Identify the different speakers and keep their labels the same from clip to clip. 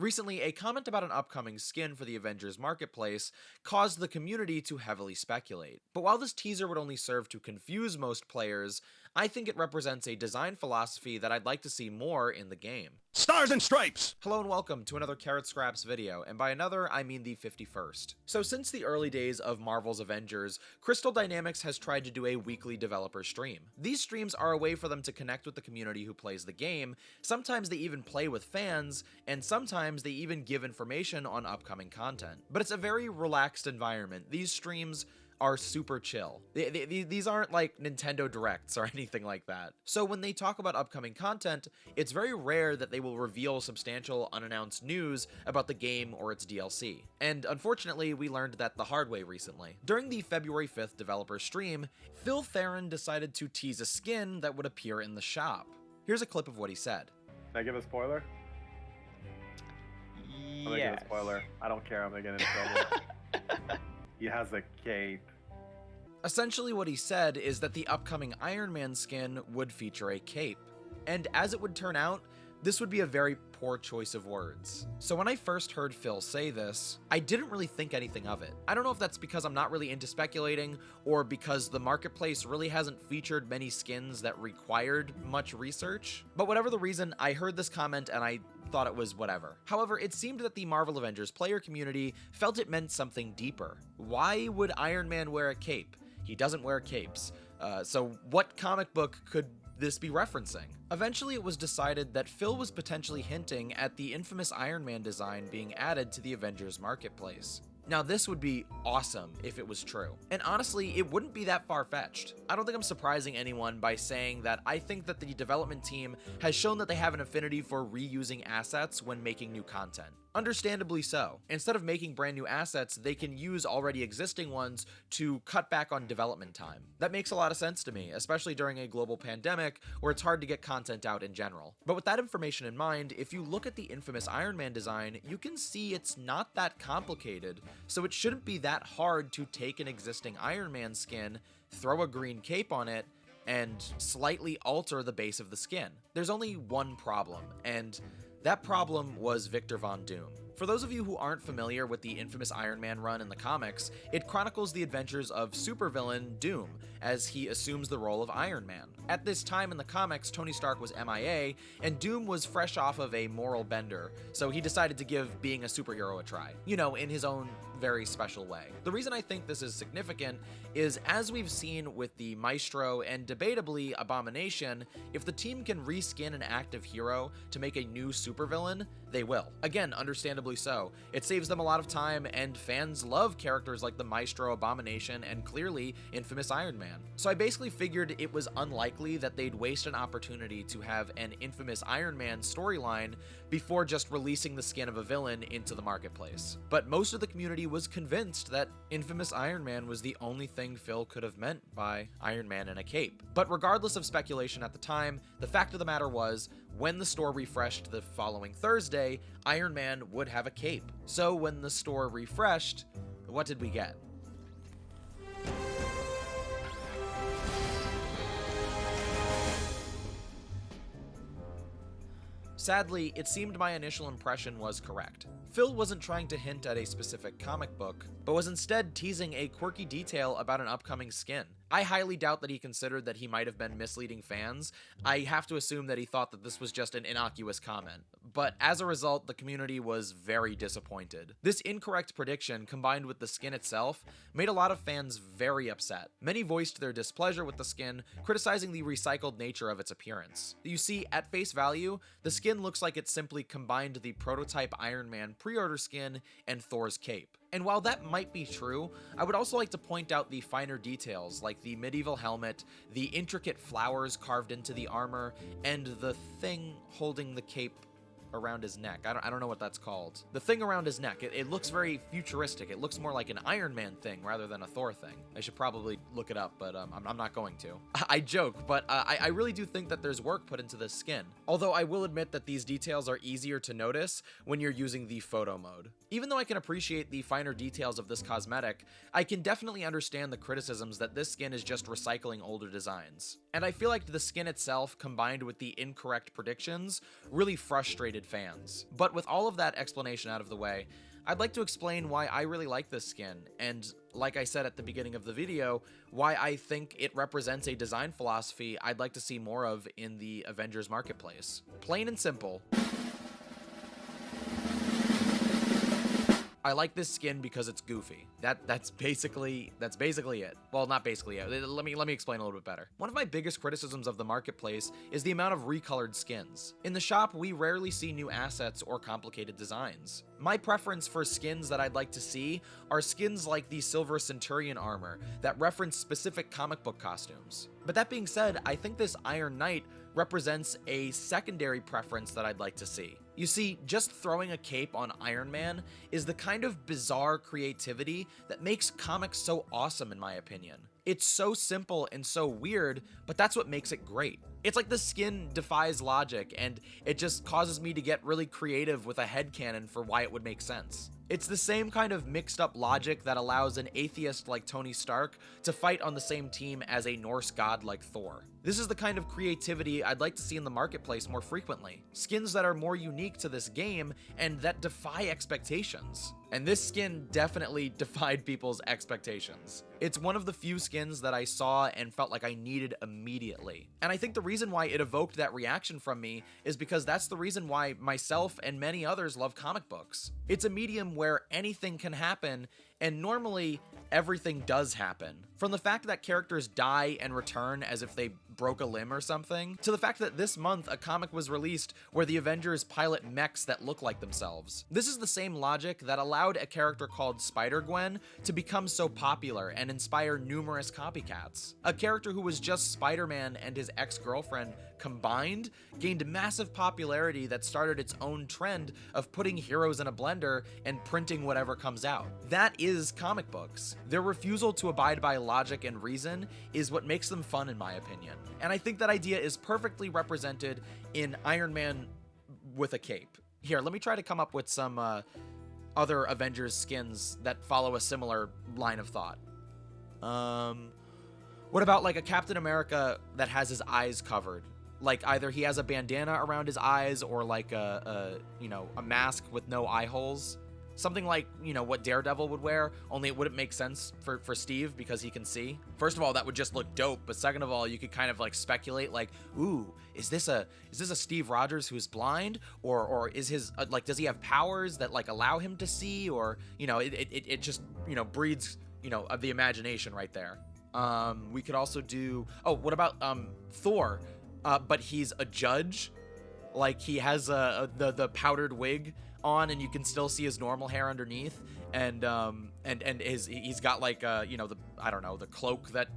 Speaker 1: Recently, a comment about an upcoming skin for the Avengers marketplace caused the community to heavily speculate. But while this teaser would only serve to confuse most players, I think it represents a design philosophy that I'd like to see more in the game.
Speaker 2: Stars and Stripes!
Speaker 1: Hello and welcome to another carrotscraps video, and by another, I mean the 51st. So since the early days of Marvel's Avengers, Crystal Dynamics has tried to do a weekly developer stream. These streams are a way for them to connect with the community who plays the game. Sometimes they even play with fans, and sometimes they even give information on upcoming content. But it's a very relaxed environment. These streams are super chill. These aren't like Nintendo Directs or anything like that. So when they talk about upcoming content, it's very rare that they will reveal substantial unannounced news about the game or its DLC. And unfortunately, we learned that the hard way recently. During the February 5th developer stream, Phil Theron decided to tease a skin that would appear in the shop. Here's a clip of what he said.
Speaker 3: Can I give a spoiler? I'm gonna give a spoiler. I don't care, I'm gonna get in trouble. He has a cape.
Speaker 1: Essentially what he said is that the upcoming Iron Man skin would feature a cape. And as it would turn out, this would be a very poor choice of words. So when I first heard Phil say this, I didn't really think anything of it. I don't know if that's because I'm not really into speculating, or because the marketplace really hasn't featured many skins that required much research. But whatever the reason, I heard this comment and I thought it was whatever. However, it seemed that the Marvel Avengers player community felt it meant something deeper. Why would Iron Man wear a cape? He doesn't wear capes. So what comic book could this be referencing? Eventually, it was decided that Phil was potentially hinting at the infamous Iron Man design being added to the Avengers marketplace. Now, this would be awesome if it was true. And honestly, it wouldn't be that far-fetched. I don't think I'm surprising anyone by saying that I think that the development team has shown that they have an affinity for reusing assets when making new content. Understandably so. Instead of making brand new assets, they can use already existing ones to cut back on development time. That makes a lot of sense to me, especially during a global pandemic where it's hard to get content out in general. But with that information in mind, if you look at the infamous Iron Man design, you can see it's not that complicated, so it shouldn't be that hard to take an existing Iron Man skin, throw a green cape on it, and slightly alter the base of the skin. There's only one problem, and that problem was Victor Von Doom. For those of you who aren't familiar with the infamous Iron Man run in the comics, it chronicles the adventures of supervillain Doom as he assumes the role of Iron Man. At this time in the comics, Tony Stark was MIA, and Doom was fresh off of a moral bender, so he decided to give being a superhero a try. You know, in his own very special way. The reason I think this is significant is, as we've seen with the Maestro and debatably Abomination, if the team can reskin an active hero to make a new supervillain, they will. Again, understandably so. It saves them a lot of time, and fans love characters like the Maestro, Abomination, and clearly infamous Iron Man. So I basically figured it was unlikely that they'd waste an opportunity to have an infamous Iron Man storyline before just releasing the skin of a villain into the marketplace. But most of the community was convinced that infamous Iron Man was the only thing Phil could have meant by Iron Man in a cape. But regardless of speculation at the time, the fact of the matter was, when the store refreshed the following Thursday, Iron Man would have a cape. So when the store refreshed, what did we get? Sadly, it seemed my initial impression was correct. Phil wasn't trying to hint at a specific comic book, but was instead teasing a quirky detail about an upcoming skin. I highly doubt that he considered that he might have been misleading fans. I have to assume that he thought that this was just an innocuous comment. But as a result, the community was very disappointed. This incorrect prediction, combined with the skin itself, made a lot of fans very upset. Many voiced their displeasure with the skin, criticizing the recycled nature of its appearance. You see, at face value, the skin looks like it simply combined the prototype Iron Man pre-order skin and Thor's cape. And while that might be true, I would also like to point out the finer details, like the medieval helmet, the intricate flowers carved into the armor, and the thing holding the cape around his neck. I don't know what that's called. The thing around his neck, it looks very futuristic. It looks more like an Iron Man thing rather than a Thor thing. I should probably look it up, but I'm not going to. I joke, but I really do think that there's work put into this skin. Although I will admit that these details are easier to notice when you're using the photo mode. Even though I can appreciate the finer details of this cosmetic, I can definitely understand the criticisms that this skin is just recycling older designs. And I feel like the skin itself, combined with the incorrect predictions, really frustrated dedicated fans. But with all of that explanation out of the way, I'd like to explain why I really like this skin, and like I said at the beginning of the video, why I think it represents a design philosophy I'd like to see more of in the Avengers marketplace. Plain and simple, I like this skin because it's goofy. That's basically it. Well, not basically it. Let me explain a little bit better. One of my biggest criticisms of the marketplace is the amount of recolored skins. In the shop, we rarely see new assets or complicated designs. My preference for skins that I'd like to see are skins like the Silver Centurion armor that reference specific comic book costumes. But that being said, I think this Iron Knight represents a secondary preference that I'd like to see. You see, just throwing a cape on Iron Man is the kind of bizarre creativity that makes comics so awesome in my opinion. It's so simple and so weird, but that's what makes it great. It's like the skin defies logic, and it just causes me to get really creative with a headcanon for why it would make sense. It's the same kind of mixed up logic that allows an atheist like Tony Stark to fight on the same team as a Norse god like Thor. This is the kind of creativity I'd like to see in the marketplace more frequently. Skins that are more unique to this game and that defy expectations. And this skin definitely defied people's expectations. It's one of the few skins that I saw and felt like I needed immediately. And I think the reason why it evoked that reaction from me is because that's the reason why myself and many others love comic books. It's a medium where anything can happen, and normally everything does happen. From the fact that characters die and return as if they broke a limb or something, to the fact that this month a comic was released where the Avengers pilot mechs that look like themselves. This is the same logic that allowed a character called Spider-Gwen to become so popular and inspire numerous copycats. A character who was just Spider-Man and his ex-girlfriend combined gained massive popularity that started its own trend of putting heroes in a blender and printing whatever comes out. That is comic books. Their refusal to abide by logic and reason is what makes them fun in my opinion. And I think that idea is perfectly represented in Iron Man with a cape. Here, let me try to come up with some other Avengers skins that follow a similar line of thought. What about like a Captain America that has his eyes covered? Like either he has a bandana around his eyes or like a mask with no eye holes. Something like, what Daredevil would wear, only it wouldn't make sense for Steve because he can see. First of all, that would just look dope, but second of all, you could kind of like speculate like, ooh, is this a Steve Rogers who's blind, or is his like, does he have powers that like allow him to see, or it just breeds of the imagination right there. We could also do, what about Thor, but he's a judge, like he has the powdered wig on and you can still see his normal hair underneath, and he's got like the cloak that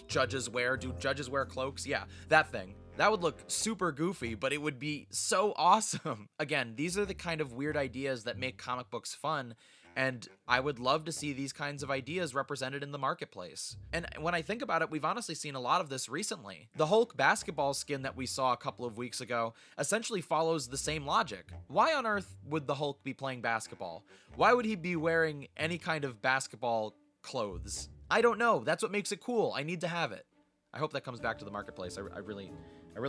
Speaker 1: judges wear. Do judges wear cloaks? Yeah, that thing. That would look super goofy, but it would be so awesome. Again, these are the kind of weird ideas that make comic books fun, and I would love to see these kinds of ideas represented in the marketplace. And when I think about it, we've honestly seen a lot of this recently. The Hulk basketball skin that we saw a couple of weeks ago essentially follows the same logic. Why on earth would the Hulk be playing basketball? Why would he be wearing any kind of basketball clothes? I don't know. That's what makes it cool. I need to have it. I hope that comes back to the marketplace. I really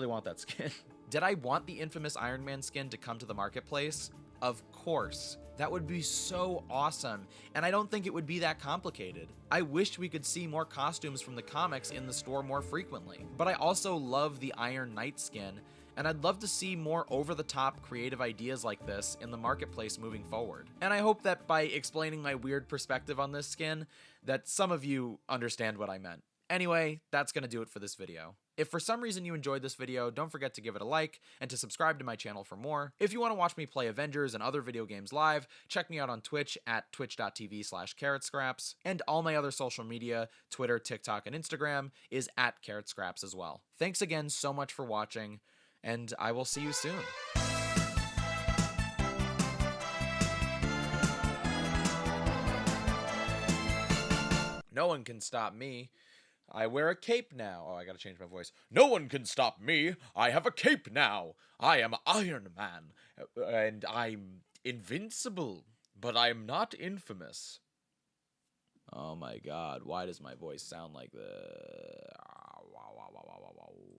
Speaker 1: want that skin. Did I want the infamous Iron Man skin to come to the marketplace? Of course. That would be so awesome, and I don't think it would be that complicated. I wish we could see more costumes from the comics in the store more frequently, but I also love the Iron Knight skin, and I'd love to see more over-the-top creative ideas like this in the marketplace moving forward. And I hope that by explaining my weird perspective on this skin, that some of you understand what I meant. Anyway, that's gonna do it for this video. If for some reason you enjoyed this video, don't forget to give it a like and to subscribe to my channel for more. If you want to watch me play Avengers and other video games live, check me out on Twitch at twitch.tv/carrotscraps, and all my other social media, Twitter, TikTok, and Instagram, is at carrotscraps as well. Thanks again so much for watching, and I will see you soon. No one can stop me. I wear a cape now. Oh, I gotta change my voice. No one can stop me. I have a cape now. I am Iron Man. And I'm invincible. But I'm not infamous. Oh my god, why does my voice sound like this?